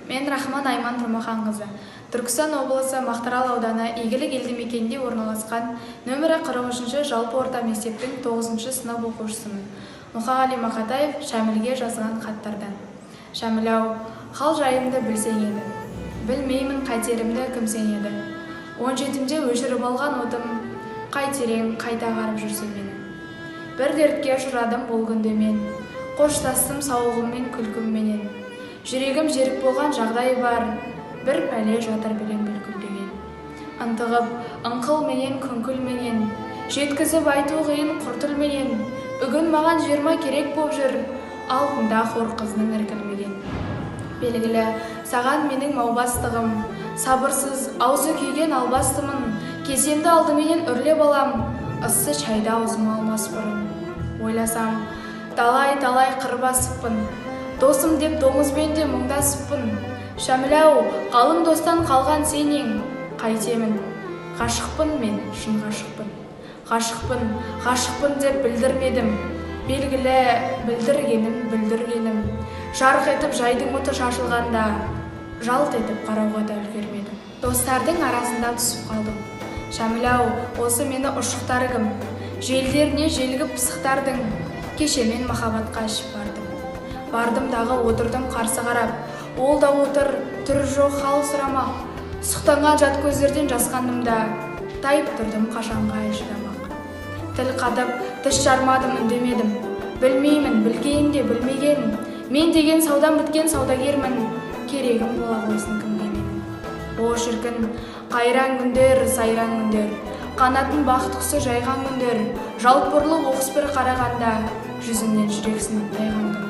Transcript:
Мен Рахман Айман Тұрмаханқызы. Түркістан облысы Мақтарал ауданы Игілік елді мекенінде орналасқан нөмірі 43-ші жалпы орта мектептің 9-шы сынып оқушысымын. Мұқағали Мақатаев Шәмілге жазған хаттардан. Шәміл-ау, хал жайымды білсең еді. Білмеймін қайтерімді кім сенеді. 17-де өшіріп алған отым, қайтерең қайта қарып жүрсе мені. Бір дертке ұшырадым бұл күнде мен, қоштастым сауығыммен күлкімменен. Жүрегім жерік болған жағдай бар, бір пәле жатыр білем бүлкілдеген. Ынтығып, ыңқылменен, күңкілменен, жеткізіп айту қиын құртылменен, бүгін маған 20 керек боп жүр, алдында хор қызның іркілмеген. Белгілі, саған менің маубастығым, сабырсыз, аузы күйген албастымын, кесемді алдыменен үрлеп алам, ыссы шайды аузыма алмас бұрын. Ойласам, талай-талай қырбасыппын, досым деп доңызбен де мұңдасыппын. Шәміл-ау, қалың достан қалған сенің, қайтемін. Ғашықпын мен, шын ғашықпын. Ғашықпын деп білдірмедім. Белгілі, білдіргенім. Жарық етіп жайдың оты шашылғанда, жалт етіп қарауға да үлгермедім. Достардың арасында түсіп қалдым. Шәміл-ау, осы мені ұшықтар кім? Желдеріне желгіп пысықтардың, кешемен махаббатқа ішіп бардым. Бардым дағы отырдым қарсы қарап, ол да отыр, түрі жоқ хал сұрамақ. Сұқтанған жат көздерден жасқандым да, тайып тұрдым қашанға шыдамақ. Тіл қатып, тіс жармадым, үндемедім. Білмеймін, білген де білмеген, мен деген саудан біткен саудагермін, керегім бола қойсын кімге менің. О шіркін, қайран күндер, сайран күндер, қанатын бақыт құсы жайған күндер, жалт бұрылып оқыс бір қарағанда, жүзімнен жүрексініп тайған күндер.